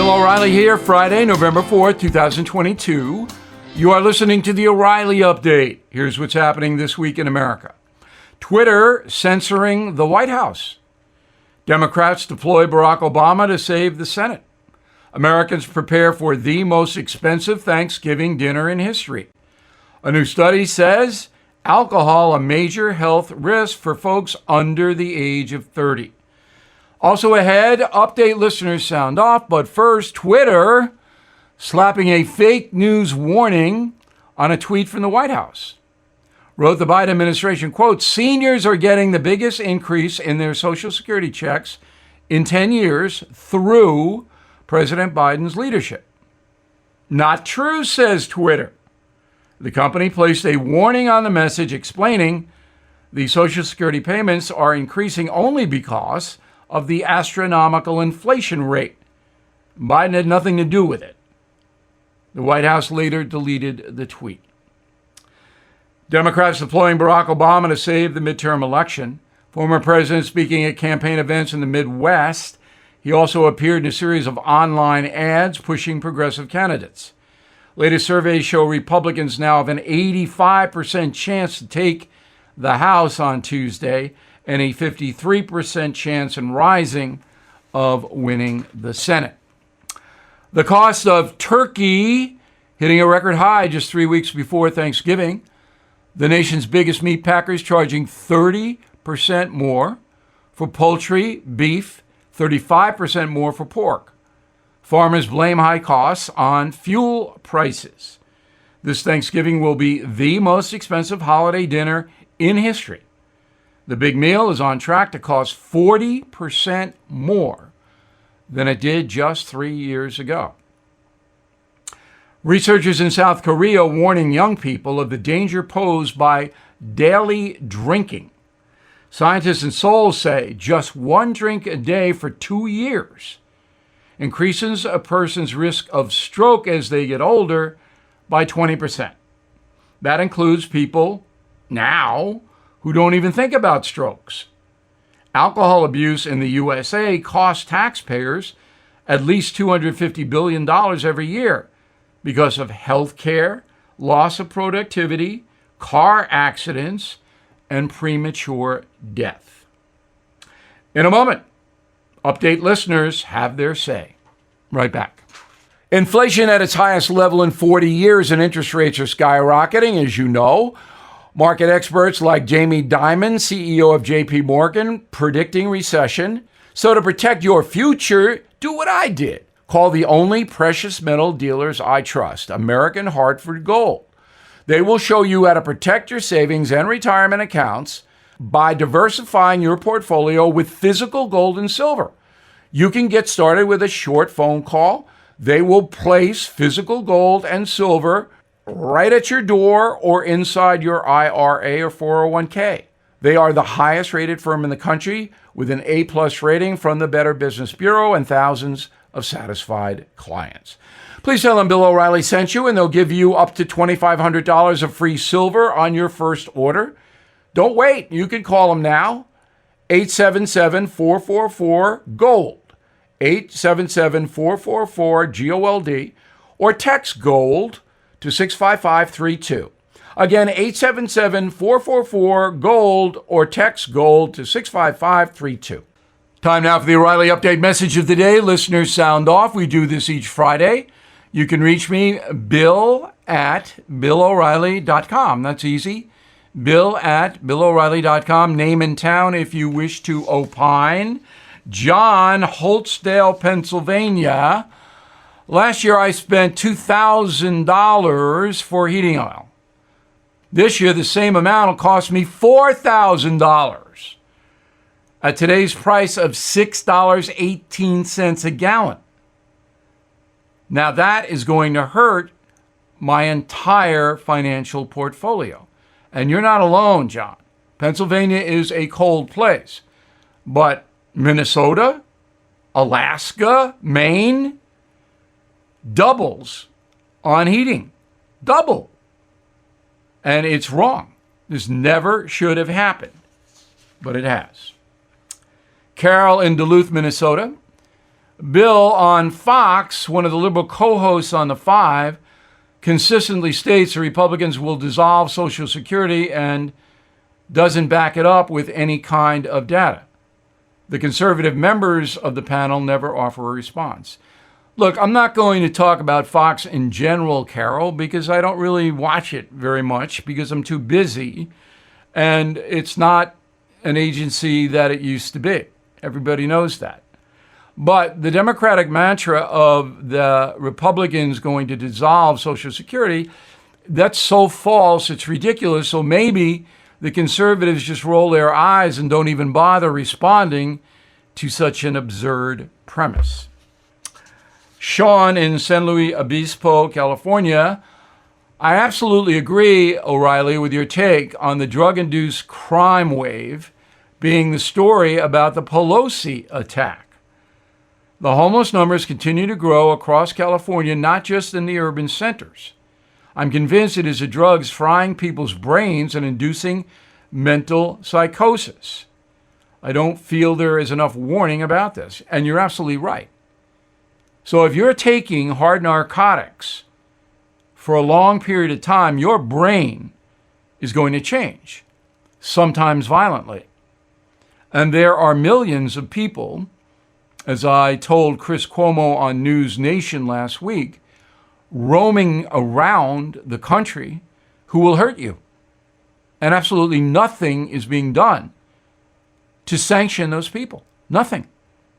Bill O'Reilly here, Friday, November 4th, 2022. You are listening to the O'Reilly Update. Here's what's happening this week in America. Twitter censoring the White House. Democrats deploy Barack Obama to save the Senate. Americans prepare for the most expensive Thanksgiving dinner in history. A new study says alcohol a major health risk for folks under the age of 30. Also ahead, update listeners sound off, but first, Twitter slapping a fake news warning on a tweet from the White House. Wrote the Biden administration, quote, seniors are getting the biggest increase in their Social Security checks in 10 years through President Biden's leadership. Not true, says Twitter. The company placed a warning on the message explaining the Social Security payments are increasing only because of the astronomical inflation rate. Biden had nothing to do with it. The White House later deleted the tweet. Democrats deploying Barack Obama to save the midterm election. Former president speaking at campaign events in the Midwest. He also appeared in a series of online ads pushing progressive candidates. Latest surveys show Republicans now have an 85% chance to take the House on Tuesday and a 53% chance in rising of winning the Senate. The cost of turkey hitting a record high just 3 weeks before Thanksgiving. The nation's biggest meat packers charging 30% more for poultry, beef, 35% more for pork. Farmers blame high costs on fuel prices. This Thanksgiving will be the most expensive holiday dinner in history. The big meal is on track to cost 40% more than it did just 3 years ago. Researchers in South Korea warning young people of the danger posed by daily drinking. Scientists in Seoul say just one drink a day for 2 years increases a person's risk of stroke as they get older by 20%. That includes people now who don't even think about strokes. Alcohol abuse in the USA costs taxpayers at least $250 billion every year because of health care, loss of productivity, car accidents, and premature death. In a moment, update listeners have their say. Right back. Inflation at its highest level in 40 years and interest rates are skyrocketing, as you know. Market experts like Jamie Dimon, CEO of JP Morgan, predicting recession. So to protect your future, do what I did. Call the only precious metal dealers I trust, American Hartford Gold. They will show you how to protect your savings and retirement accounts by diversifying your portfolio with physical gold and silver. You can get started with a short phone call. They will place physical gold and silver right at your door or inside your IRA or 401k. They are the highest rated firm in the country with an A+ rating from the Better Business Bureau and thousands of satisfied clients. Please tell them Bill O'Reilly sent you and they'll give you up to $2,500 of free silver on your first order. Don't wait. You can call them now. 877-444-GOLD. 877-444-GOLD or text GOLD to 65532. Again, 877-444-GOLD or text GOLD to 65532. Time now for the O'Reilly Update message of the day. Listeners sound off. We do this each Friday. You can reach me, bill@BillO'Reilly.com. That's easy. Bill@BillO'Reilly.com. Name and town if you wish to opine. John, Holtsdale, Pennsylvania. Last year, I spent $2,000 for heating oil. This year, the same amount will cost me $4,000 at today's price of $6.18 a gallon. Now, that is going to hurt my entire financial portfolio. And you're not alone, John. Pennsylvania is a cold place. But Minnesota, Alaska, Maine, doubles on heating. Double. And it's wrong. This never should have happened, but it has. Carol in Duluth, Minnesota. Bill on Fox, one of the liberal co-hosts on The Five, consistently states the Republicans will dissolve Social Security and doesn't back it up with any kind of data. The conservative members of the panel never offer a response. Look, I'm not going to talk about Fox in general, Carol, because I don't really watch it very much because I'm too busy, and it's not an agency that it used to be. Everybody knows that. But the Democratic mantra of the Republicans going to dissolve Social Security, that's so false, it's ridiculous. So maybe the conservatives just roll their eyes and don't even bother responding to such an absurd premise. Sean in San Luis Obispo, California. I absolutely agree, O'Reilly, with your take on the drug-induced crime wave being the story about the Pelosi attack. The homeless numbers continue to grow across California, not just in the urban centers. I'm convinced it is the drugs frying people's brains and inducing mental psychosis. I don't feel there is enough warning about this, and you're absolutely right. So if you're taking hard narcotics for a long period of time, your brain is going to change, sometimes violently. And there are millions of people, as I told Chris Cuomo on News Nation last week, roaming around the country who will hurt you. And absolutely nothing is being done to sanction those people. Nothing.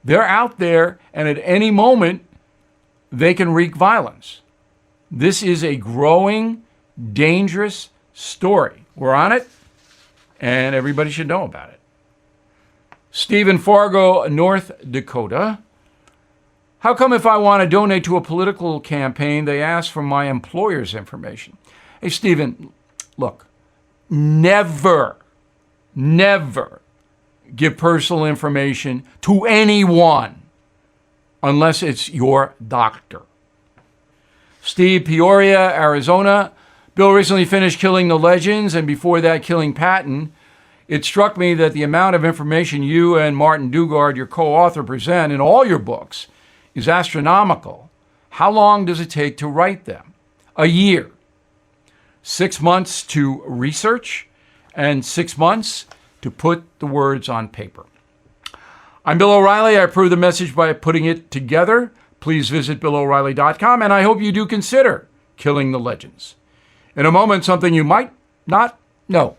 They're out there, and at any moment, they can wreak violence. This is a growing, dangerous story. We're on it, and everybody should know about it. Steve in Fargo, North Dakota. How come if I want to donate to a political campaign, they ask for my employer's information? Hey, Stephen, look, never give personal information to anyone unless it's your doctor. Steve, Peoria, Arizona. Bill recently finished Killing the Legends, and before that, Killing Patton. It struck me that the amount of information you and Martin Dugard, your co-author, present in all your books is astronomical. How long does it take to write them? A year. 6 months to research and 6 months to put the words on paper. I'm Bill O'Reilly. I approve the message by putting it together. Please visit BillO'Reilly.com, and I hope you do consider Killing the Legends. In a moment, something you might not know.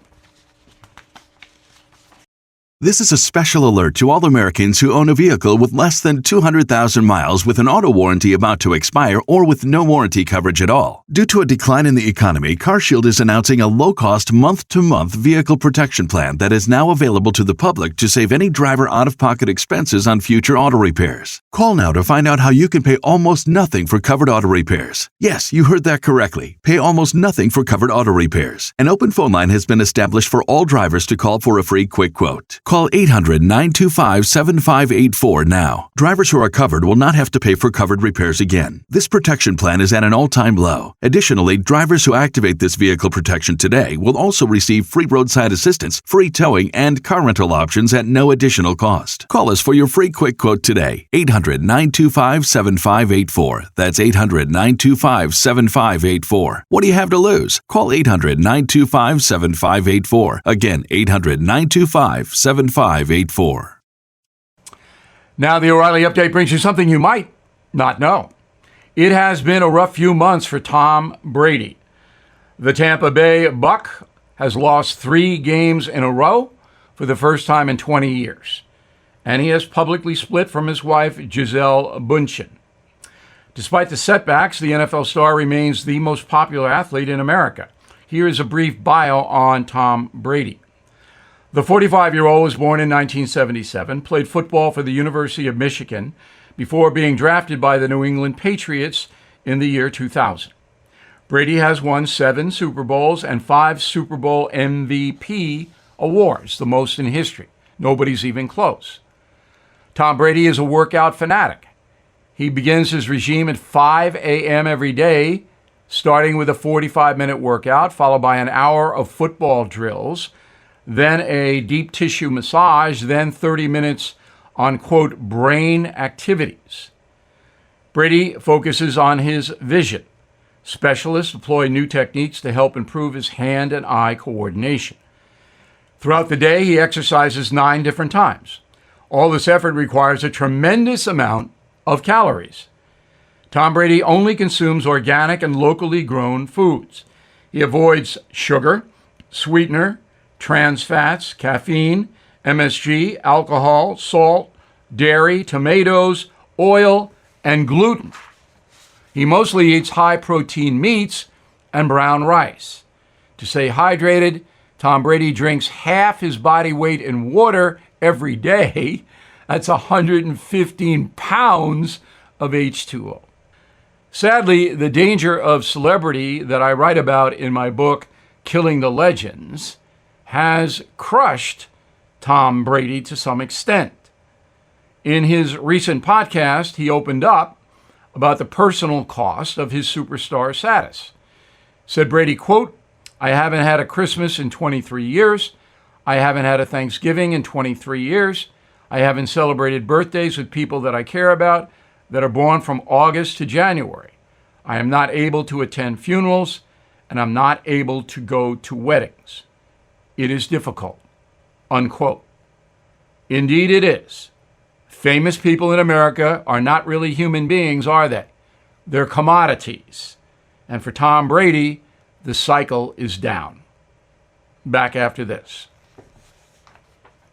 This is a special alert to all Americans who own a vehicle with less than 200,000 miles with an auto warranty about to expire or with no warranty coverage at all. Due to a decline in the economy, CarShield is announcing a low-cost month-to-month vehicle protection plan that is now available to the public to save any driver out-of-pocket expenses on future auto repairs. Call now to find out how you can pay almost nothing for covered auto repairs. Yes, you heard that correctly. Pay almost nothing for covered auto repairs. An open phone line has been established for all drivers to call for a free quick quote. Call 800-925-7584 now. Drivers who are covered will not have to pay for covered repairs again. This protection plan is at an all-time low. Additionally, drivers who activate this vehicle protection today will also receive free roadside assistance, free towing, and car rental options at no additional cost. Call us for your free quick quote today. 800-925-7584. That's 800-925-7584. What do you have to lose? Call 800-925-7584. Again, 800-925-7584. Now, the O'Reilly Update brings you something you might not know. It has been a rough few months for Tom Brady. The Tampa Bay Buck has lost 3 games in a row for the first time in 20 years. And he has publicly split from his wife, Gisele Bündchen. Despite the setbacks, the NFL star remains the most popular athlete in America. Here is a brief bio on Tom Brady. The 45-year-old was born in 1977, played football for the University of Michigan before being drafted by the New England Patriots in the year 2000. Brady has won 7 Super Bowls and 5 Super Bowl MVP awards, the most in history. Nobody's even close. Tom Brady is a workout fanatic. He begins his regime at 5 a.m. every day, starting with a 45-minute workout, followed by an hour of football drills, then a deep tissue massage, then 30 minutes on, quote, brain activities. Brady focuses on his vision. Specialists employ new techniques to help improve his hand and eye coordination. Throughout the day, he exercises 9 different times. All this effort requires a tremendous amount of calories. Tom Brady only consumes organic and locally grown foods. He avoids sugar, sweetener, trans fats, caffeine, MSG, alcohol, salt, dairy, tomatoes, oil, and gluten. He mostly eats high-protein meats and brown rice. To stay hydrated, Tom Brady drinks half his body weight in water every day. That's 115 pounds of H2O. Sadly, the danger of celebrity that I write about in my book, Killing the Legends, has crushed Tom Brady to some extent. In his recent podcast, he opened up about the personal cost of his superstar status. Said Brady, quote, "I haven't had a Christmas in 23 years. I haven't had a Thanksgiving in 23 years. I haven't celebrated birthdays with people that I care about that are born from August to January. I am not able to attend funerals, and I'm not able to go to weddings. It is difficult," unquote. Indeed it is. Famous people in America are not really human beings, are they? They're commodities. And for Tom Brady, the cycle is down. Back after this.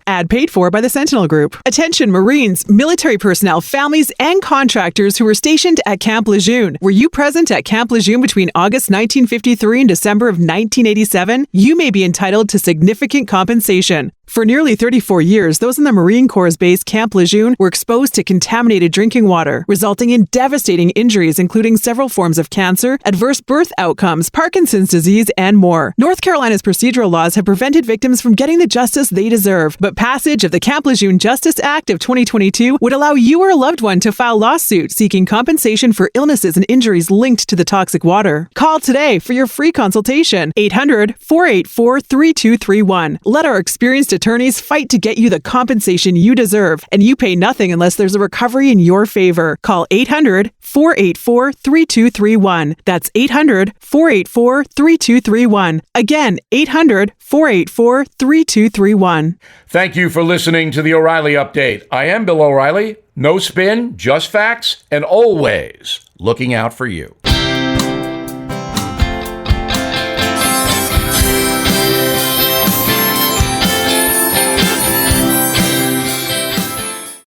Ad paid for by the Sentinel Group. Attention Marines, military personnel, families, and contractors who were stationed at Camp Lejeune. Were you present at Camp Lejeune between August 1953 and December of 1987? You may be entitled to significant compensation. For nearly 34 years, those in the Marine Corps' base Camp Lejeune were exposed to contaminated drinking water, resulting in devastating injuries, including several forms of cancer, adverse birth outcomes, Parkinson's disease, and more. North Carolina's procedural laws have prevented victims from getting the justice they deserve, but passage of the Camp Lejeune Justice Act of 2022 would allow you or a loved one to file lawsuit seeking compensation for illnesses and injuries linked to the toxic water. Call today for your free consultation. 800-484-3231. Let our experienced attorneys fight to get you the compensation you deserve, and you pay nothing unless there's a recovery in your favor. Call 800-484-3231. That's 800-484-3231. Again, 800-484-3231. Thank you for listening to the O'Reilly Update. I am Bill O'Reilly. No spin, just facts, and always looking out for you.